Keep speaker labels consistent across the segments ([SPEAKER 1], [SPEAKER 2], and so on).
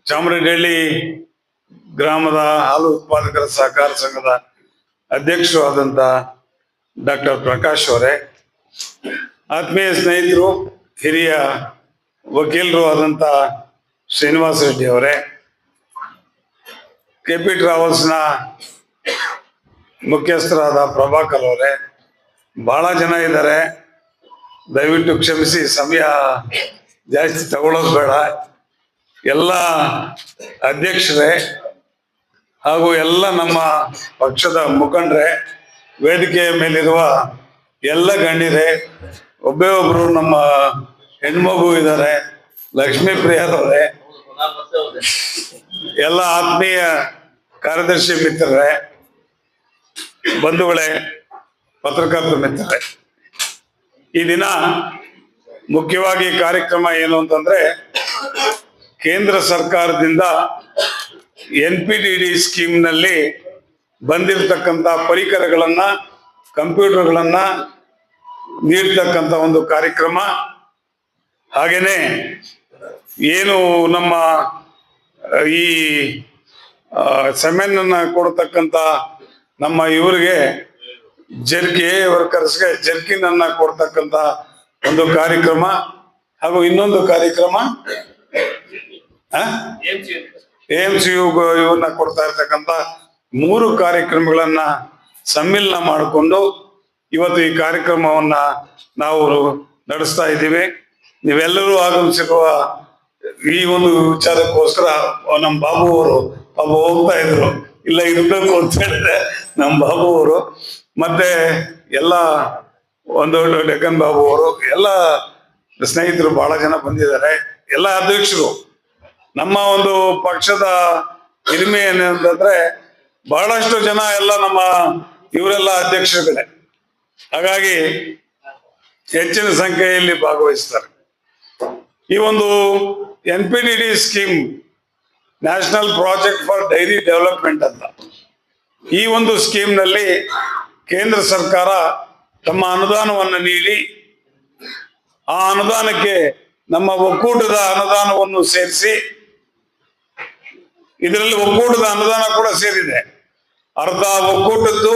[SPEAKER 1] ಚಾಮರಾಜಹಳ್ಳಿ ಗ್ರಾಮದ ಹಾಲು ಉತ್ಪಾದಕರ ಸಹಕಾರ ಸಂಘದ ಅಧ್ಯಕ್ಷರು ಆದಂತ ಡಾಕ್ಟರ್ ಪ್ರಕಾಶ್ ಅವರೇ, ಆತ್ಮೀಯ ಸ್ನೇಹಿತರು, ಹಿರಿಯ ವಕೀಲರು ಆದಂತ ಶ್ರೀನಿವಾಸ ರೆಡ್ಡಿ ಅವರೇ, ಕೆಪಿ ಟ್ರಾವೆಲ್ಸ್ನ ಮುಖ್ಯಸ್ಥರಾದ ಪ್ರಭಾಕರ್ ಅವರೇ, ಬಹಳ ಜನ ಇದ್ದಾರೆ, ದಯವಿಟ್ಟು ಕ್ಷಮಿಸಿ, ಸಮಯ ಜಾಸ್ತಿ ತಗೊಳ್ಳೋದು ಬೇಡ. ಎಲ್ಲ ಅಧ್ಯಕ್ಷರೇ ಹಾಗೂ ಎಲ್ಲ ನಮ್ಮ ಪಕ್ಷದ ಮುಖಂಡರೇ, ವೇದಿಕೆಯ ಮೇಲಿರುವ ಎಲ್ಲ ಗಣ್ಯರೇ, ಒಬ್ಬೇ ಒಬ್ರು ನಮ್ಮ ಹೆಣ್ಮಗು ಇದ್ದಾರೆ, ಲಕ್ಷ್ಮೀ ಪ್ರಿಯಾರವರೇ, ಎಲ್ಲ ಆತ್ಮೀಯ ಕಾರ್ಯದರ್ಶಿ ಮಿತ್ರರೇ, ಬಂಧುಗಳೇ, ಪತ್ರಕರ್ತ ಮಿತ್ರರೇ, ಈ ದಿನ ಮುಖ್ಯವಾಗಿ ಕಾರ್ಯಕ್ರಮ ಏನು ಅಂತಂದ್ರೆ, ಕೇಂದ್ರ ಸರ್ಕಾರದಿಂದ NPTED ಸ್ಕೀಮ್ನಲ್ಲಿ ಬಂದಿರತಕ್ಕಂಥ ಪರಿಕರಗಳನ್ನ, ಕಂಪ್ಯೂಟರ್ಗಳನ್ನ ನೀಡ್ತಕ್ಕಂಥ ಒಂದು ಕಾರ್ಯಕ್ರಮ. ಹಾಗೇನೆ ಏನು ನಮ್ಮ ಈ ಸೆಮೆನ್ನ ಕೊಡ್ತಕ್ಕಂಥ ನಮ್ಮ ಇವರಿಗೆ ವರ್ಕರ್ಸ್ಗೆ ಜರ್ಕಿನ್ ಅನ್ನ ಕೊಡ್ತಕ್ಕಂಥ ಒಂದು ಕಾರ್ಯಕ್ರಮ, ಹಾಗೂ ಇನ್ನೊಂದು ಕಾರ್ಯಕ್ರಮ AMCU ಇವನ್ನ ಕೊಡ್ತಾ ಇರ್ತಕ್ಕಂಥ 3 ಕಾರ್ಯಕ್ರಮಗಳನ್ನ ಸಮ್ಮಿಲನ ಮಾಡಿಕೊಂಡು ಇವತ್ತು ಈ ಕಾರ್ಯಕ್ರಮವನ್ನ ನಾವು ನಡೆಸ್ತಾ ಇದ್ದೀವಿ. ನೀವೆಲ್ಲರೂ ಆಗಮಿಸಿರುವ ಈ ಒಂದು ವಿಚಾರಕ್ಕೋಸ್ಕರ ನಮ್ಮ ಬಾಬು ಅವರು ಪಾಪ ಹೋಗ್ತಾ ಇದ್ರು, ಇಲ್ಲ ಇರ್ಬೇಕು ಅಂತ ಹೇಳಿದ್ರೆ ನಮ್ಮ ಬಾಬು ಅವರು, ಮತ್ತೆ ಎಲ್ಲ ಒಂದು ಡೆಕ್ಕನ್ ಬಾಬು ಅವರು, ಎಲ್ಲ ಸ್ನೇಹಿತರು ಬಹಳ ಜನ ಬಂದಿದ್ದಾರೆ, ಎಲ್ಲ ಅಧ್ಯಕ್ಷರು. ನಮ್ಮ ಒಂದು ಪಕ್ಷದ ಹಿರಿಮೆ ಏನಂತಂದ್ರೆ ಬಹಳಷ್ಟು ಜನ ಎಲ್ಲ ನಮ್ಮ ಇವರೆಲ್ಲ ಅಧ್ಯಕ್ಷರುಗಳೇ, ಹಾಗಾಗಿ ಹೆಚ್ಚಿನ ಸಂಖ್ಯೆಯಲ್ಲಿ ಭಾಗವಹಿಸ್ತಾರೆ. ಈ ಒಂದು NPTED scheme national project for dairy development ಅಂತ, ಈ ಒಂದು ಸ್ಕೀಮ್ನಲ್ಲಿ ಕೇಂದ್ರ ಸರ್ಕಾರ ತಮ್ಮ ಅನುದಾನವನ್ನು ನೀಡಿ, ಆ ಅನುದಾನಕ್ಕೆ ನಮ್ಮ ಒಕ್ಕೂಟದ ಅನುದಾನವನ್ನು ಸೇರಿಸಿ, ಇದರಲ್ಲಿ ಒಕ್ಕೂಟದ ಅನುದಾನ ಕೂಡ ಸೇರಿದೆ, ಅರ್ಧ ಒಕ್ಕೂಟದ್ದು,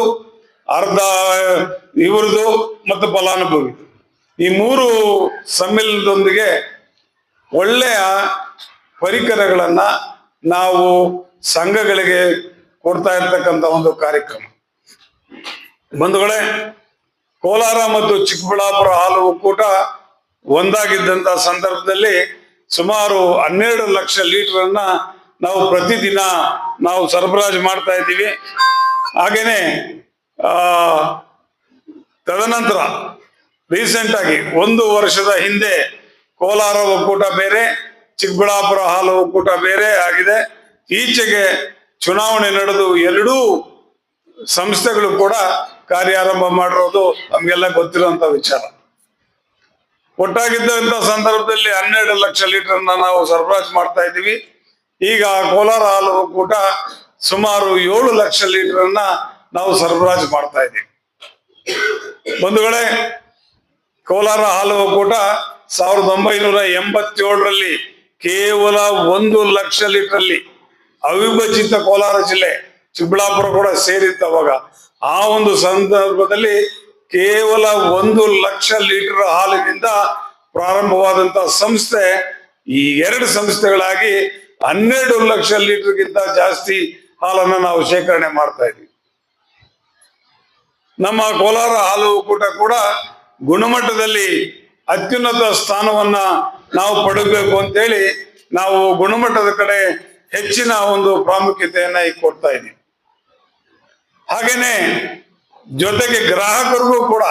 [SPEAKER 1] ಅರ್ಧ ಇವ್ರದ್ದು ಮತ್ತು ಫಲಾನುಭವಿ, ಈ 3 ಸಮ್ಮಿಲನದೊಂದಿಗೆ ಒಳ್ಳೆಯ ಪರಿಕರಗಳನ್ನ ನಾವು ಸಂಘಗಳಿಗೆ ಕೊಡ್ತಾ ಇರ್ತಕ್ಕಂಥ ಒಂದು ಕಾರ್ಯಕ್ರಮ. ಬಂಧುಗಳೇ, ಕೋಲಾರ ಮತ್ತು ಚಿಕ್ಕಬಳ್ಳಾಪುರ ಹಾಲು ಒಕ್ಕೂಟ ಒಂದಾಗಿದ್ದಂತ ಸಂದರ್ಭದಲ್ಲಿ ಸುಮಾರು 12 ಲಕ್ಷ ಲೀಟರ್ ಅನ್ನ ನಾವು ಪ್ರತಿದಿನ ನಾವು ಸರಬರಾಜು ಮಾಡ್ತಾ ಇದ್ದೀವಿ. ಹಾಗೇನೆ ತದನಂತರ ರೀಸೆಂಟ್ ಆಗಿ 1 ವರ್ಷದ ಹಿಂದೆ ಕೋಲಾರ ಒಕ್ಕೂಟ ಬೇರೆ, ಚಿಕ್ಕಬಳ್ಳಾಪುರ ಹಾಲು ಒಕ್ಕೂಟ ಬೇರೆ ಆಗಿದೆ. ಈಚೆಗೆ ಚುನಾವಣೆ ನಡೆದು 2 ಸಂಸ್ಥೆಗಳು ಕೂಡ ಕಾರ್ಯಾರಂಭ ಮಾಡಿರೋದು ನಮ್ಗೆಲ್ಲ ಗೊತ್ತಿರುವಂತ ವಿಚಾರ. ಒಟ್ಟಾಗಿದ್ದಂತ ಸಂದರ್ಭದಲ್ಲಿ 12 ಲಕ್ಷ ಲೀಟರ್ ನಾವು ಸರಬರಾಜು ಮಾಡ್ತಾ ಇದ್ದೀವಿ. ಈಗ ಕೋಲಾರ ಹಾಲು ಒಕ್ಕೂಟ ಸುಮಾರು 7 ಲಕ್ಷ ಲೀಟರ್ ನಾವು ಸರಬರಾಜು ಮಾಡ್ತಾ ಇದ್ದೀವಿ. ಬಂಧುಗಳೇ, ಕೋಲಾರ ಹಾಲು ಒಕ್ಕೂಟ 1987ರಲ್ಲಿ ಕೇವಲ 1 ಲಕ್ಷ ಲೀಟರ್ ಅಲ್ಲಿ ಅವಿಭಜಿತ ಕೋಲಾರ ಜಿಲ್ಲೆ, ಚಿಕ್ಕಬಳ್ಳಾಪುರ ಕೂಡ ಸೇರಿತ್ತು ಅವಾಗ. ಆ ಒಂದು ಸಂದರ್ಭದಲ್ಲಿ ಕೇವಲ 1 ಲಕ್ಷ ಲೀಟರ್ ಹಾಲಿನಿಂದ ಪ್ರಾರಂಭವಾದಂತ ಸಂಸ್ಥೆ ಈ 2 ಸಂಸ್ಥೆಗಳಾಗಿ 12 ಲಕ್ಷ ಲೀಟರ್ಗಿಂತ ಜಾಸ್ತಿ ಹಾಲನ್ನು ನಾವು ಶೇಖರಣೆ ಮಾಡ್ತಾ ಇದ್ವಿ. ನಮ್ಮ ಕೋಲಾರ ಹಾಲು ಒಕ್ಕೂಟ ಕೂಡ ಗುಣಮಟ್ಟದಲ್ಲಿ ಅತ್ಯುನ್ನತ ಸ್ಥಾನವನ್ನ ನಾವು ಪಡಬೇಕು ಅಂತೇಳಿ ನಾವು ಗುಣಮಟ್ಟದ ಕಡೆ ಹೆಚ್ಚಿನ ಒಂದು ಪ್ರಾಮುಖ್ಯತೆಯನ್ನ ಈಗ ಕೊಡ್ತಾ ಇದ್ದೀವಿ. ಹಾಗೇನೆ ಜೊತೆಗೆ ಗ್ರಾಹಕರಿಗೂ ಕೂಡ,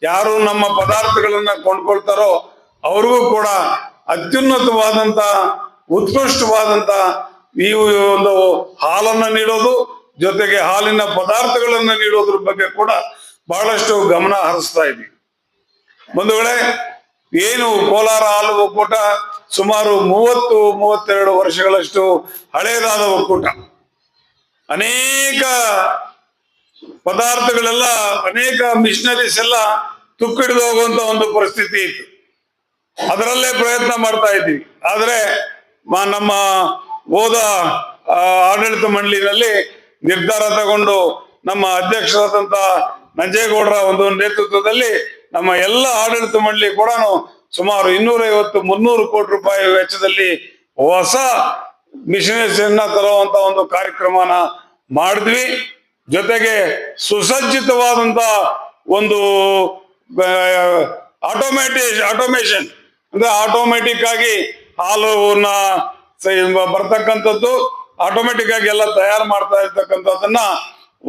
[SPEAKER 1] ಯಾರು ನಮ್ಮ ಪದಾರ್ಥಗಳನ್ನ ಕೊಂಡ್ಕೊಳ್ತಾರೋ ಅವ್ರಿಗೂ ಕೂಡ ಅತ್ಯುನ್ನತವಾದಂತ ಉತ್ಕೃಷ್ಟವಾದಂತ ಈ ಒಂದು ಹಾಲನ್ನ ನೀಡೋದು, ಜೊತೆಗೆ ಹಾಲಿನ ಪದಾರ್ಥಗಳನ್ನ ನೀಡೋದ್ರ ಬಗ್ಗೆ ಕೂಡ ಬಹಳಷ್ಟು ಗಮನ ಹರಿಸ್ತಾ ಇದ್ವಿ. ಬಂಧುಗಳೇ, ಏನು ಕೋಲಾರ ಹಾಲು ಒಕ್ಕೂಟ ಸುಮಾರು 30-32 ವರ್ಷಗಳಷ್ಟು ಹಳೆಯದಾದ ಒಕ್ಕೂಟ. ಅನೇಕ ಪದಾರ್ಥಗಳೆಲ್ಲ, ಅನೇಕ ಮಿಷನರೀಸ್ ಎಲ್ಲ ತುಕ್ಕಿಡಿದು ಹೋಗುವಂತ ಒಂದು ಪರಿಸ್ಥಿತಿ ಇತ್ತು. ಅದರಲ್ಲೇ ಪ್ರಯತ್ನ ಮಾಡ್ತಾ ಇದ್ವಿ. ಆದ್ರೆ ನಮ್ಮ ಹೋದ ಆಡಳಿತ ಮಂಡಳಿನಲ್ಲಿ ನಿರ್ಧಾರ ತಗೊಂಡು ನಮ್ಮ ಅಧ್ಯಕ್ಷರಾದಂತ ನಂಜೇಗೌಡರ ಒಂದು ನೇತೃತ್ವದಲ್ಲಿ ನಮ್ಮ ಎಲ್ಲ ಆಡಳಿತ ಮಂಡಳಿ ಕೂಡ ಸುಮಾರು 250-300 ಕೋಟಿ ರೂಪಾಯಿ ವೆಚ್ಚದಲ್ಲಿ ಹೊಸ ಮಿಷನರೀಸ್ ತರುವಂತ ಒಂದು ಕಾರ್ಯಕ್ರಮನ ಮಾಡಿದ್ವಿ. ಜೊತೆಗೆ ಸುಸಜ್ಜಿತವಾದಂತ ಒಂದು ಆಟೋಮೇಷನ್ ಅಂದ್ರೆ ಆಟೋಮೆಟಿಕ್ ಆಗಿ ಹಾಲುನ ಬರ್ತಕ್ಕಂಥದ್ದು ಆಟೋಮೆಟಿಕ್ ಆಗಿ ಎಲ್ಲ ತಯಾರು ಮಾಡ್ತಾ ಇರ್ತಕ್ಕಂಥದ್ದನ್ನ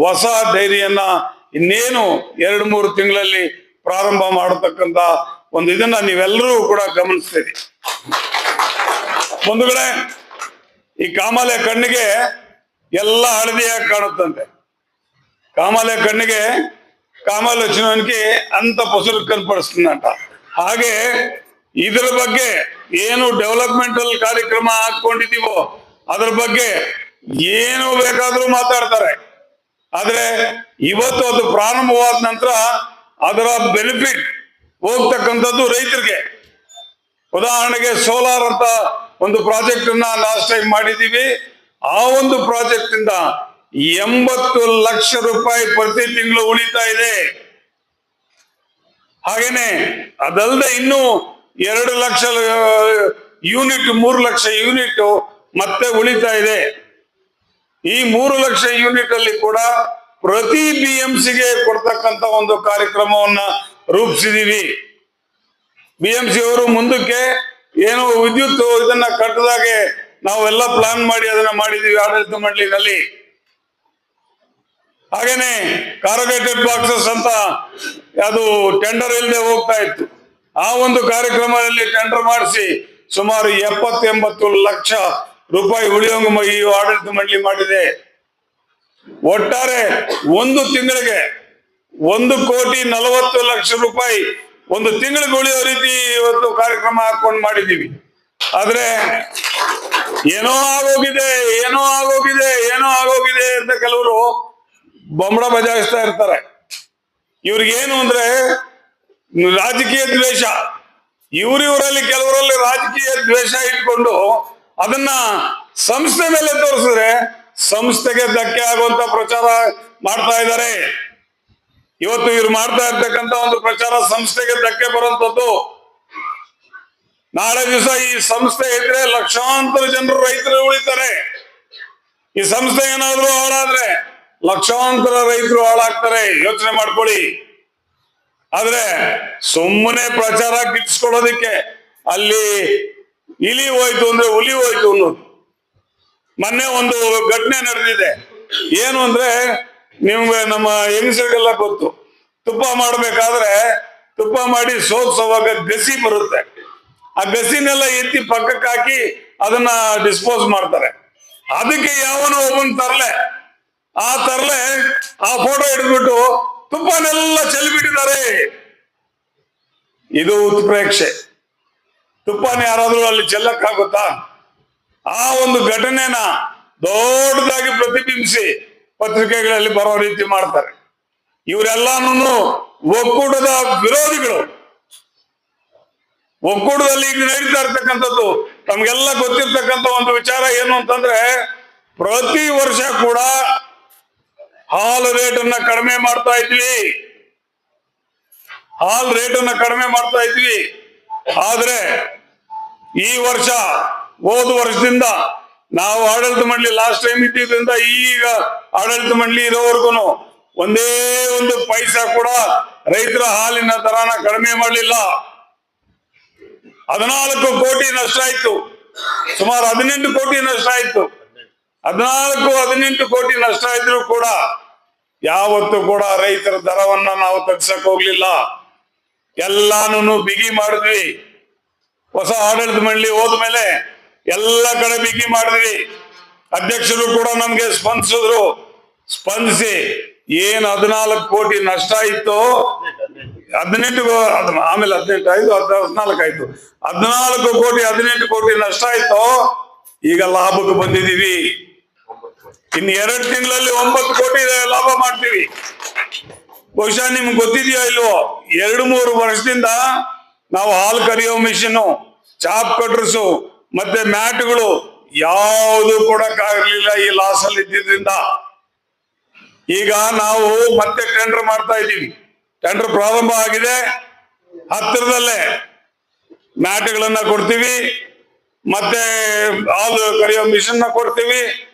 [SPEAKER 1] ಹೊಸ ಡೈರಿಯನ್ನ ಇನ್ನೇನು 2-3 ತಿಂಗಳಲ್ಲಿ ಪ್ರಾರಂಭ ಮಾಡತಕ್ಕಂತ ಒಂದು ಇದನ್ನ ನೀವೆಲ್ಲರೂ ಕೂಡ ಗಮನಿಸ್ತೀರಿ. ಬಂಧುಗಳೇ, ಈ ಕಾಮಾಲೆ ಕಣ್ಣಿಗೆ ಎಲ್ಲ ಹಳದಿಯಾಗಿ ಕಾಣುತ್ತಂತೆ. ಕಾಮಾಲೆ ಕಣ್ಣಿಗೆ ಕಾಮಾಲೋಚನಕ್ಕೆ ಅಂತ ಪಸರು ಕಲ್ಪಡಿಸ್ತಂತ. ಹಾಗೆ ಇದರ ಬಗ್ಗೆ ಏನು ಡೆವಲಪ್ಮೆಂಟಲ್ ಕಾರ್ಯಕ್ರಮ ಹಾಕೊಂಡಿದೀವೋ ಅದ್ರ ಬಗ್ಗೆ ಏನು ಬೇಕಾದ್ರೂ ಮಾತಾಡ್ತಾರೆ. ಆದ್ರೆ ಇವತ್ತು ಅದು ಪ್ರಾರಂಭವಾದ ನಂತರ ಅದರ ಬೆನಿಫಿಟ್ ಹೋಗ್ತಕ್ಕಂಥದ್ದು ರೈತರಿಗೆ. ಉದಾಹರಣೆಗೆ ಸೋಲಾರ್ ಅಂತ ಒಂದು ಪ್ರಾಜೆಕ್ಟ್ ಅನ್ನ ಲಾಸ್ಟ್ ಟೈಮ್ ಮಾಡಿದೀವಿ. ಆ ಒಂದು ಪ್ರಾಜೆಕ್ಟ್ ಇಂದ 80 ಲಕ್ಷ ರೂಪಾಯಿ ಪ್ರತಿ ತಿಂಗಳು ಉಳಿತಾ ಇದೆ. ಹಾಗೇನೆ ಅದಲ್ಲದೆ ಇನ್ನು 2 ಲಕ್ಷ ಯೂನಿಟ್ 3 ಲಕ್ಷ ಯೂನಿಟ್ ಮತ್ತೆ ಉಳಿತಾ ಇದೆ. ಈ 3 ಲಕ್ಷ ಯೂನಿಟ್ ಅಲ್ಲಿ ಕೂಡ ಪ್ರತಿ BMCಗೆ ಕೊಡ್ತಕ್ಕಂತ ಒಂದು ಕಾರ್ಯಕ್ರಮವನ್ನ ರೂಪಿಸಿದೀವಿ. BMC ಅವರು ಮುಂದಕ್ಕೆ ಏನು ವಿದ್ಯುತ್ ಇದನ್ನ ಕಟ್ಟದಾಗೆ ನಾವೆಲ್ಲ ಪ್ಲಾನ್ ಮಾಡಿ ಅದನ್ನ ಮಾಡಿದೀವಿ ಆಡಳಿತ ಮಂಡಳಿನಲ್ಲಿ. ಹಾಗೇನೆ ಕಾರ್ಪೊರೇಟೆಡ್ ಬಾಕ್ಸಸ್ ಅಂತ ಅದು ಟೆಂಡರ್ ಇಲ್ಲದೆ ಹೋಗ್ತಾ ಇತ್ತು. ಆ ಒಂದು ಕಾರ್ಯಕ್ರಮದಲ್ಲಿ ಟೆಂಡರ್ ಮಾಡಿಸಿ ಸುಮಾರು 70-80 ಲಕ್ಷ ರೂಪಾಯಿ ಉಳಿಯೋಂಗ ಈ ಆಡಳಿತ ಮಂಡಳಿ ಮಾಡಿದೆ. ಒಟ್ಟಾರೆ ಒಂದು ತಿಂಗಳಿಗೆ 1,40,00,000 ರೂಪಾಯಿ ಒಂದು ತಿಂಗಳಿಗೆ ಉಳಿಯೋ ರೀತಿ ಇವತ್ತು ಕಾರ್ಯಕ್ರಮ ಹಾಕೊಂಡು ಮಾಡಿದ್ದೀವಿ. ಆದ್ರೆ ಏನೋ ಆಗೋಗಿದೆ ಅಂತ ಕೆಲವರು ಬೊಂಬಡ ಬಜಾಯಿಸ್ತಾ ಇರ್ತಾರೆ. ಇವ್ರಿಗೇನು ಅಂದ್ರೆ ರಾಜಕೀಯ ದ್ವೇಷ. ಇವರಲ್ಲಿ ಕೆಲವರಲ್ಲಿ ರಾಜಕೀಯ ದ್ವೇಷ ಇಟ್ಕೊಂಡು ಅದನ್ನ ಸಂಸ್ಥೆ ಮೇಲೆ ತೋರಿಸಿದ್ರೆ ಸಂಸ್ಥೆಗೆ ಧಕ್ಕೆ ಆಗುವಂತ ಪ್ರಚಾರ ಮಾಡ್ತಾ ಇದ್ದಾರೆ. ಇವತ್ತು ಇವ್ರು ಮಾಡ್ತಾ ಇರ್ತಕ್ಕಂಥ ಒಂದು ಪ್ರಚಾರ ಸಂಸ್ಥೆಗೆ ಧಕ್ಕೆ ಬರುವಂತದ್ದು. ನಾಳೆ ದಿವಸ ಈ ಸಂಸ್ಥೆ ಇದ್ರೆ ಲಕ್ಷಾಂತರ ಜನರು ರೈತರು ಉಳಿತಾರೆ. ಈ ಸಂಸ್ಥೆ ಏನಾದ್ರು ಹಾಳಾದ್ರೆ ಲಕ್ಷಾಂತರ ರೈತರು ಹಾಳಾಗ್ತಾರೆ. ಯೋಚನೆ ಮಾಡ್ಕೊಳ್ಳಿ. ಆದ್ರೆ ಸುಮ್ಮನೆ ಪ್ರಚಾರ ಗಿಟ್ಟಿಸ್ಕೊಳ್ಳೋದಿಕ್ಕೆ ಅಲ್ಲಿ ಇಲಿ ಹೋಯ್ತು ಅಂದ್ರೆ ಹುಲಿ ಹೋಯ್ತು ಅನ್ನೋದು. ಮೊನ್ನೆ ಒಂದು ಘಟನೆ ನಡೆದಿದೆ. ಏನು ಅಂದ್ರೆ ನಿಮ್ಗೆ ನಮ್ಮ ಹೆಂಗಸರಿಗೆಲ್ಲ ಗೊತ್ತು, ತುಪ್ಪ ಮಾಡ್ಬೇಕಾದ್ರೆ ತುಪ್ಪ ಮಾಡಿ ಸೋಗ್ಸೋವಾಗ ಗಸಿ ಬರುತ್ತೆ. ಆ ಗಸಿನೆಲ್ಲ ಎತ್ತಿ ಪಕ್ಕಕ್ಕೆ ಹಾಕಿ ಅದನ್ನ ಡಿಸ್ಪೋಸ್ ಮಾಡ್ತಾರೆ. ಅದಕ್ಕೆ ಯಾವನೋ ಒಬ್ಬನ್ ತರಲೆ ಆ ಫೋಟೋ ಹಿಡಿದ್ಬಿಟ್ಟು ತುಪ್ಪನೆಲ್ಲ ಚೆಲ್ಬಿಟ್ಟಿದ್ದಾರೆ. ಇದು ಉತ್ಪ್ರೇಕ್ಷೆ. ತುಪ್ಪನ ಯಾರಾದ್ರೂ ಅಲ್ಲಿ ಚೆಲ್ಲಕ್ಕಾಗುತ್ತಾ? ಆ ಒಂದು ಘಟನೆನ ದೊಡ್ಡದಾಗಿ ಪ್ರತಿಬಿಂಬಿಸಿ ಪತ್ರಿಕೆಗಳಲ್ಲಿ ಬರೋ ರೀತಿ ಮಾಡ್ತಾರೆ. ಇವರೆಲ್ಲಾನು ಒಕ್ಕೂಟದ ವಿರೋಧಿಗಳು. ಒಕ್ಕೂಟದಲ್ಲಿ ಈಗ ನಡೀತಾ ಇರ್ತಕ್ಕಂಥದ್ದು ತಮ್ಗೆಲ್ಲ ಗೊತ್ತಿರ್ತಕ್ಕಂಥ ಒಂದು ವಿಚಾರ ಏನು ಅಂತಂದ್ರೆ, ಪ್ರತಿ ವರ್ಷ ಕೂಡ ಹಾಲು ರೇಟನ್ನ ಕಡಿಮೆ ಮಾಡ್ತಾ ಇದ್ವಿ. ಆದ್ರೆ ಈ ವರ್ಷ ಹೋದ ವರ್ಷದಿಂದ ನಾವು ಆಡಳಿತ ಮಂಡಳಿ ಲಾಸ್ಟ್ ಟೈಮ್ ಇದ್ದಿದ್ರಿಂದ ಈಗ ಆಡಳಿತ ಮಂಡಳಿ ಇರೋವರೆಗೂ ಒಂದೇ ಒಂದು ಪೈಸಾ ಕೂಡ ರೈತರ ಹಾಲಿನ ದರನ ಕಡಿಮೆ ಮಾಡಲಿಲ್ಲ. 14 ಕೋಟಿ ನಷ್ಟ ಆಯ್ತು. ಸುಮಾರು 18 ಕೋಟಿ ನಷ್ಟ ಆಯ್ತು. 14-18 ಕೋಟಿ ನಷ್ಟ ಇದ್ರು ಕೂಡ ಯಾವತ್ತೂ ಕೂಡ ರೈತರ ದರವನ್ನ ನಾವು ತಗ್ಸಕ್ ಹೋಗ್ಲಿಲ್ಲ. ಎಲ್ಲಾನು ಬಿಗಿ ಮಾಡಿದ್ವಿ. ಹೊಸ ಆಡಳಿತ ಮಂಡಳಿ ಹೋದ್ಮೇಲೆ ಎಲ್ಲ ಕಡೆ ಬಿಗಿ ಮಾಡಿದ್ವಿ. ಅಧ್ಯಕ್ಷರು ಕೂಡ ನಮ್ಗೆ ಸ್ಪಂದಿಸಿ ಏನ್ 14 ಕೋಟಿ ನಷ್ಟ ಇತ್ತು, 18 ಆಮೇಲೆ 18 ಆಯ್ತು, 14 ಆಯ್ತು, 14 ಕೋಟಿ 18 ಕೋಟಿ ನಷ್ಟ ಆಯ್ತು. ಈಗ ಲಾಭಕ್ಕೆ ಬಂದಿದೀವಿ. ಇನ್ನು 2 ತಿಂಗಳಲ್ಲಿ 9 ಕೋಟಿ ಲಾಭ ಮಾಡ್ತೀವಿ. ಬಹುಶಃ ನಿಮ್ಗೆ ಗೊತ್ತಿದೆಯೋ ಇಲ್ವೋ, 2-3 ವರ್ಷದಿಂದ ನಾವು ಹಾಲು ಕರಿಯೋ ಮಿಷಿನ್, ಚಾಪ್ ಕಟ್ರಸು ಮತ್ತೆ ಮ್ಯಾಟ್ಗಳು ಯಾವುದು ಕೊಡಕ್ಕಾಗಿರ್ಲಿಲ್ಲ ಈ ಲಾಸ್ ಅಲ್ಲಿ ಇದ್ದಿದ್ರಿಂದ. ಈಗ ನಾವು ಮತ್ತೆ ಟೆಂಡರ್ ಮಾಡ್ತಾ ಇದ್ದೀವಿ. ಟೆಂಡರ್ ಪ್ರಾರಂಭ ಆಗಿದೆ. ಹತ್ತಿರದಲ್ಲೇ ಮ್ಯಾಟ್ಗಳನ್ನ ಕೊಡ್ತೀವಿ, ಮತ್ತೆ ಹಾಲು ಕರೆಯೋ ಮಿಷನ್ ನ ಕೊಡ್ತೀವಿ,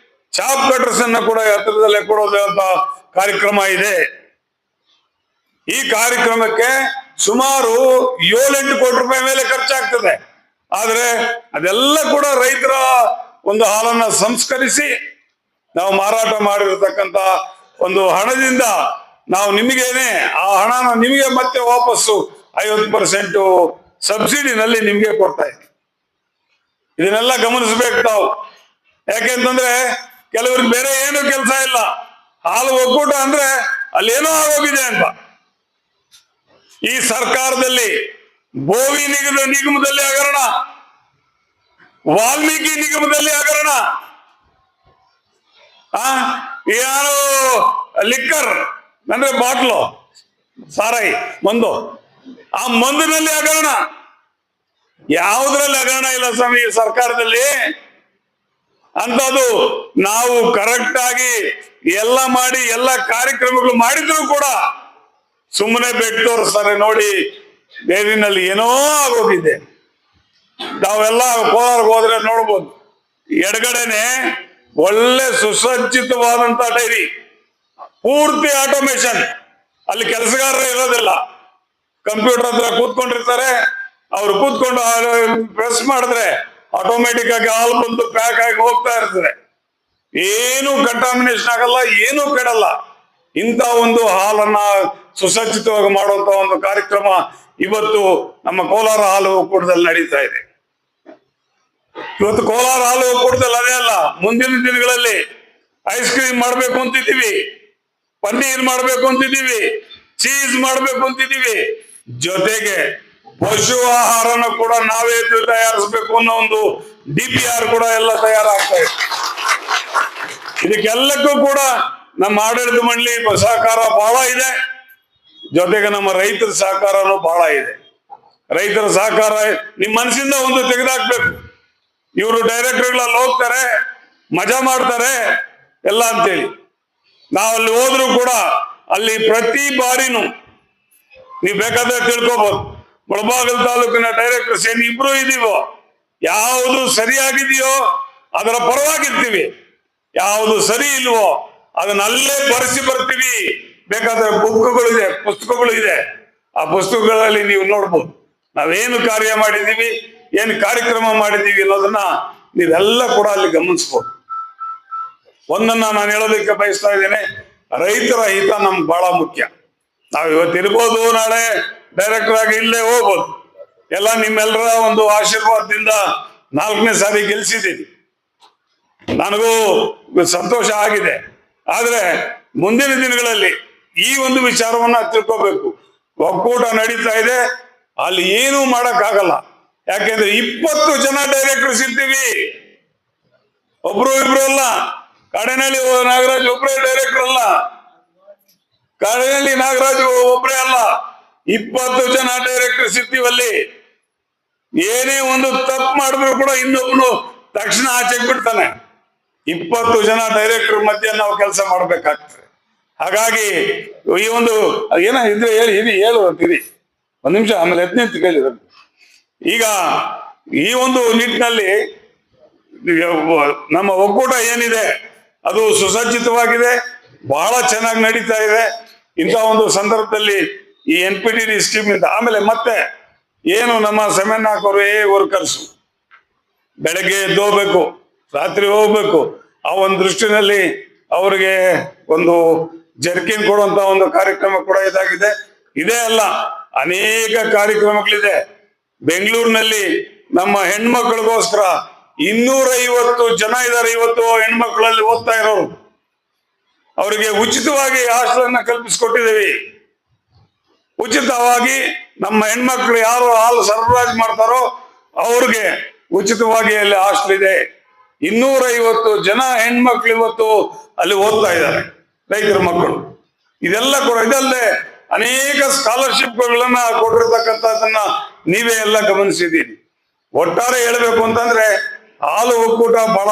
[SPEAKER 1] ಚಾಪ್ ಕಟರ್ಸ್ ಅನ್ನ ಕೂಡ ಹತ್ತಿರದಲ್ಲೇ ಕೊಡೋದು ಅಂತ ಕಾರ್ಯಕ್ರಮ ಇದೆ. ಈ ಕಾರ್ಯಕ್ರಮಕ್ಕೆ ಸುಮಾರು 7-8 ಕೋಟಿ ರೂಪಾಯಿ ಮೇಲೆ ಖರ್ಚಾಗ್ತದೆ. ಆದ್ರೆ ಅದೆಲ್ಲ ಕೂಡ ರೈತರ ಒಂದು ಹಾಲನ್ನ ಸಂಸ್ಕರಿಸಿ ನಾವು ಮಾರಾಟ ಮಾಡಿರತಕ್ಕಂತ ಒಂದು ಹಣದಿಂದ ನಾವು ನಿಮಗೇನೆ ಆ ಹಣನ ನಿಮಗೆ ಮತ್ತೆ ವಾಪಸ್ಸು 50% ಸಬ್ಸಿಡಿನಲ್ಲಿ ನಿಮ್ಗೆ ಕೊಡ್ತಾ ಇದ್ದೀವಿ. ಇದನ್ನೆಲ್ಲ ಗಮನಿಸ್ಬೇಕು ತಾವು. ಯಾಕೆಂತಂದ್ರೆ ಕೆಲವ್ರಿಗೆ ಬೇರೆ ಏನು ಕೆಲಸ ಇಲ್ಲ, ಹಾಲು ಒಕ್ಕೂಟ ಅಂದ್ರೆ ಅಲ್ಲೇನೋ ಆಗೋಗಿದೆ ಅಂತ. ಈ ಸರ್ಕಾರದಲ್ಲಿ ಬೋವಿ ನಿಗಮದಲ್ಲಿ ಹಗರಣ, ವಾಲ್ಮೀಕಿ ನಿಗಮದಲ್ಲಿ ಹಗರಣ, ಯಾರು ಲಿಕ್ಕರ್ ಅಂದ್ರೆ ಬಾಟ್ಲು ಸಾರಾಯಿ ಮಂದು, ಆ ಮಂದಿನಲ್ಲಿ ಹಗರಣ. ಯಾವುದ್ರಲ್ಲಿ ಹಗರಣ ಇಲ್ಲ ಸ್ವಾಮಿ ಈ ಸರ್ಕಾರದಲ್ಲಿ. ಅಂತದ್ದು ನಾವು ಕರೆಕ್ಟ್ ಆಗಿ ಎಲ್ಲ ಮಾಡಿ ಎಲ್ಲ ಕಾರ್ಯಕ್ರಮಗಳು ಮಾಡಿದ್ರು ಕೂಡ ಸುಮ್ಮನೆ ಬೆಟ್ಟು ತೋರಿಸ್ತಾರೆ. ನೋಡಿ ಡೈರಿನಲ್ಲಿ ಏನೋ ಆಗೋಗಿದೆ. ನಾವೆಲ್ಲ ಕೋಲಾರ್ಗೆ ಹೋದ್ರೆ ನೋಡ್ಬೋದು, ಎಡಗಡೆನೆ ಒಳ್ಳೆ ಸುಸಜ್ಜಿತವಾದಂತ ಡೈರಿ, ಪೂರ್ತಿ ಆಟೋಮೇಶನ್. ಅಲ್ಲಿ ಕೆಲಸಗಾರರೇ ಇರೋದಿಲ್ಲ, ಕಂಪ್ಯೂಟರ್ ಹತ್ರ ಕೂತ್ಕೊಂಡಿರ್ತಾರೆ. ಅವ್ರು ಕೂತ್ಕೊಂಡು ಪ್ರೆಸ್ ಮಾಡಿದ್ರೆ ಆಟೋಮೆಟಿಕ್ ಆಗಿ ಹಾಲು ಬಂದು ಪ್ಯಾಕ್ ಆಗಿ ಹೋಗ್ತಾ ಇರ್ತದೆ. ಏನು ಕಂಟಾಮಿನೇಷನ್ ಆಗಲ್ಲ, ಏನು ಕೆಡಲ್ಲ. ಇಂಥ ಒಂದು ಹಾಲನ್ನ ಸುಸಜ್ಜಿತವಾಗಿ ಮಾಡುವಂತ ಒಂದು ಕಾರ್ಯಕ್ರಮ ಇವತ್ತು ನಮ್ಮ ಕೋಲಾರ ಹಾಲು ಒಕ್ಕೂಟದಲ್ಲಿ ನಡೀತಾ ಇದೆ. ಇವತ್ತು ಕೋಲಾರ ಹಾಲು ಒಕ್ಕೂಟದಲ್ಲಿ ಅದೇ ಅಲ್ಲ, ಮುಂದಿನ ದಿನಗಳಲ್ಲಿ ಐಸ್ ಕ್ರೀಮ್ ಮಾಡ್ಬೇಕು ಅಂತಿದ್ದೀವಿ, ಪನ್ನೀರ್ ಮಾಡ್ಬೇಕು ಅಂತಿದ್ದೀವಿ, ಚೀಸ್ ಮಾಡ್ಬೇಕು ಅಂತಿದ್ದೀವಿ. ಜೊತೆಗೆ ಪಶು ಆಹಾರನ ಕೂಡ ನಾವೇ ತಯಾರಿಸಬೇಕು ಅನ್ನೋ ಒಂದು DPR ಕೂಡ ಎಲ್ಲ ತಯಾರಾಗ್ತಾ ಇದೆ. ಇದಕ್ಕೆಲ್ಲಕ್ಕೂ ಕೂಡ ನಮ್ಮ ಆಡಳಿತ ಮಂಡಳಿ ಸಹಕಾರ ಬಹಳ ಇದೆ. ಜೊತೆಗೆ ನಮ್ಮ ರೈತರ ಸಹಕಾರನೂ ಬಹಳ ಇದೆ. ರೈತರ ಸಹಕಾರ ನಿಮ್ ಮನಸ್ಸಿಂದ ಒಂದು ತೆಗೆದಾಕ್ಬೇಕು. ಇವರು ಡೈರೆಕ್ಟರ್ಗಳಲ್ಲಿ ಹೋಗ್ತಾರೆ, ಮಜಾ ಮಾಡ್ತಾರೆ ಎಲ್ಲ ಅಂತೇಳಿ. ನಾವು ಅಲ್ಲಿ ಹೋದ್ರು ಕೂಡ ಅಲ್ಲಿ ಪ್ರತಿ ಬಾರಿನೂ ನೀವು ಬೇಕಾದ್ರೆ ತಿಳ್ಕೊಬಹುದು, ಮುಳಬಾಗಿಲು ತಾಲೂಕಿನ ಡೈರೆಕ್ಟರ್ಸ್ ಏನ್ ಇಬ್ರು ಇದೀವೋ, ಯಾವುದು ಸರಿಯಾಗಿದೆಯೋ ಅದರ ಪರವಾಗಿರ್ತೀವಿ, ಯಾವುದು ಸರಿ ಇಲ್ವೋ ಅದನ್ನ ಅಲ್ಲೇ ಬರೆಸಿ ಬರ್ತೀವಿ. ಬೇಕಾದ್ರೆ ಬುಕ್ಗಳಿದೆ, ಪುಸ್ತಕಗಳು ಇದೆ, ಆ ಪುಸ್ತಕಗಳಲ್ಲಿ ನೀವು ನೋಡ್ಬೋದು ನಾವೇನು ಕಾರ್ಯ ಮಾಡಿದೀವಿ, ಏನು ಕಾರ್ಯಕ್ರಮ ಮಾಡಿದೀವಿ ಅನ್ನೋದನ್ನ ನೀವೆಲ್ಲ ಕೂಡ ಅಲ್ಲಿ ಗಮನಿಸ್ಬೋದು. ಒಂದನ್ನ ನಾನು ಹೇಳೋದಕ್ಕೆ ಬಯಸ್ತಾ ಇದ್ದೇನೆ, ರೈತರ ಹಿತ ನಮ್ಗೆ ಬಹಳ ಮುಖ್ಯ. ನಾವು ಇವತ್ತು ಇರ್ಬೋದು, ನಾಳೆ ಡೈರೆಕ್ಟರ್ ಆಗಿ ಇಲ್ಲೇ ಹೋಗ್ಬೋದು. ಎಲ್ಲ ನಿಮ್ಮೆಲ್ಲರ ಒಂದು ಆಶೀರ್ವಾದದಿಂದ 4ನೇ ಸಾರಿ ಗೆಲ್ಸಿದ್ದೀನಿ, ನನಗೂ ಸಂತೋಷ ಆಗಿದೆ. ಆದ್ರೆ ಮುಂದಿನ ದಿನಗಳಲ್ಲಿ ಈ ಒಂದು ವಿಚಾರವನ್ನ ತಿಳ್ಕೋಬೇಕು. ಒಕ್ಕೂಟ ನಡೀತಾ ಇದೆ, ಅಲ್ಲಿ ಏನೂ ಮಾಡಕ್ಕಾಗಲ್ಲ. ಯಾಕೆಂದ್ರೆ 20 ಜನ ಡೈರೆಕ್ಟರ್ಸ್ ಇರ್ತೀವಿ, ಒಬ್ರು ಇಬ್ರು ಅಲ್ಲ. ಕಾಡೇನಹಳ್ಳಿ ನಾಗರಾಜ್ ಒಬ್ಬರೇ ಡೈರೆಕ್ಟರ್ ಅಲ್ಲ, ಕಾಡೇನಹಳ್ಳಿ ನಾಗರಾಜ್ ಒಬ್ಬರೇ ಅಲ್ಲ, 20 ಜನ ಡೈರೆಕ್ಟರ್ಸ್ ಇರ್ತೀವಲ್ಲಿ. ಏನೇ ಒಂದು ತಪ್ಪು ಮಾಡಿದ್ರು ಕೂಡ ಇನ್ನೊಬ್ನು ತಕ್ಷಣ ಆಚೆಗೆ ಬಿಡ್ತಾನೆ. 20 ಜನ ಡೈರೆಕ್ಟರ್ ಮಧ್ಯೆ ನಾವು ಕೆಲಸ ಮಾಡ್ಬೇಕಾಗ್ತದೆ. ಹಾಗಾಗಿ ಈ ಒಂದು ಏನ ಇದ್ರೆ ಹೇಳು ಅಂತೀರಿ, 1 ನಿಮಿಷ, ಆಮೇಲೆ 10 ನಿಮಿಷ ಕೇಳಿದ್ರು. ಈಗ ಈ ಒಂದು ನಿಟ್ಟಿನಲ್ಲಿ ನಮ್ಮ ಒಕ್ಕೂಟ ಏನಿದೆ ಅದು ಸುಸಜ್ಜಿತವಾಗಿದೆ, ಬಹಳ ಚೆನ್ನಾಗಿ ನಡೀತಾ ಇದೆ. ಇಂಥ ಒಂದು ಸಂದರ್ಭದಲ್ಲಿ ಈ NPTD ಸ್ಕೀಮ್ ಇಂದ ಆಮೇಲೆ ಮತ್ತೆ ಏನು ನಮ್ಮ ಸೆಮೆನ್ ಹಾಕೋರು ವರ್ಕರ್ಸ್ ಬೆಳಗ್ಗೆ ಎದ್ದು ಹೋಗ್ಬೇಕು, ರಾತ್ರಿ ಹೋಗ್ಬೇಕು. ಆ ಒಂದು ದೃಷ್ಟಿನಲ್ಲಿ ಅವರಿಗೆ ಒಂದು ಜರ್ಕಿನ್ ಕೊಡುವಂತ ಒಂದು ಕಾರ್ಯಕ್ರಮ ಕೂಡ ಇದಾಗಿದೆ. ಇದೇ ಅಲ್ಲ, ಅನೇಕ ಕಾರ್ಯಕ್ರಮಗಳಿದೆ. ಬೆಂಗಳೂರಿನಲ್ಲಿ ನಮ್ಮ ಹೆಣ್ಮಕ್ಳಿಗೋಸ್ಕರ 250 ಜನ ಇದ್ದಾರೆ ಇವತ್ತು ಹೆಣ್ಮಕ್ಳಲ್ಲಿ ಓದ್ತಾ ಇರೋರು. ಅವರಿಗೆ ಉಚಿತವಾಗಿ ಹಾಸ್ಟೆಲ್ ಕಲ್ಪಿಸಿಕೊಟ್ಟಿದ್ದೀವಿ. ಉಚಿತವಾಗಿ ನಮ್ಮ ಹೆಣ್ಮಕ್ಳು ಯಾರು ಹಾಲು ಸರಬರಾಜು ಮಾಡ್ತಾರೋ ಅವ್ರಿಗೆ ಉಚಿತವಾಗಿ ಅಲ್ಲಿ ಹಾಸ್ಟೆಲ್ ಇದೆ. 250 ಜನ ಹೆಣ್ಮಕ್ಳು ಇವತ್ತು ಅಲ್ಲಿ ಓದ್ತಾ ಇದ್ದಾರೆ, ರೈತರ ಮಕ್ಕಳು. ಇದೆಲ್ಲ ಕೂಡ ಇದಲ್ಲದೆ ಅನೇಕ ಸ್ಕಾಲರ್ಶಿಪ್ಗಳನ್ನ ಕೊಟ್ಟಿರ್ತಕ್ಕಂಥದ್ದನ್ನ ನೀವೇ ಎಲ್ಲ ಗಮನಿಸಿದ್ದೀರಿ. ಒಟ್ಟಾರೆ ಹೇಳ್ಬೇಕು ಅಂತಂದ್ರೆ ಹಾಲು ಒಕ್ಕೂಟ ಬಹಳ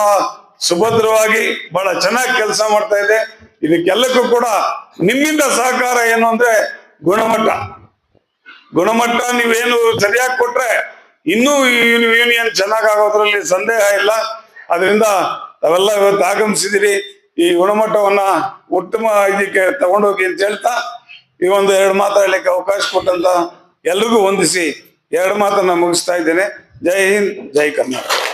[SPEAKER 1] ಸುಭದ್ರವಾಗಿ ಬಹಳ ಚೆನ್ನಾಗಿ ಕೆಲಸ ಮಾಡ್ತಾ ಇದೆ. ಇದಕ್ಕೆಲ್ಲಕ್ಕೂ ಕೂಡ ನಿಮ್ಮಿಂದ ಸಹಕಾರ ಏನು ಅಂದ್ರೆ ಗುಣಮಟ್ಟ ನೀವೇನು ಸರಿಯಾಗಿ ಕೊಟ್ರೆ ಇನ್ನೂ ಯೂನಿಯನ್ ಚೆನ್ನಾಗಾಗೋದ್ರಲ್ಲಿ ಸಂದೇಹ ಇಲ್ಲ. ಅದರಿಂದ ತಾವೆಲ್ಲ ಇವತ್ತು ಆಗಮಿಸಿದಿರಿ. ಈ ಗುಣಮಟ್ಟವನ್ನ ಉತ್ತಮ ಇದಕ್ಕೆ ತಗೊಂಡೋಗಿ ಅಂತ ಹೇಳ್ತಾ ಈ ಒಂದು 2 ಮಾತಾಡ್ಲಿಕ್ಕೆ ಅವಕಾಶ ಕೊಟ್ಟಂತ ಎಲ್ರಿಗೂ ವಂದಿಸಿ 2 ಮಾತನ್ನ ಮುಗಿಸ್ತಾ ಇದ್ದೇನೆ. ಜೈ ಹಿಂದ್, ಜೈ ಕರ್ನಾಟಕ.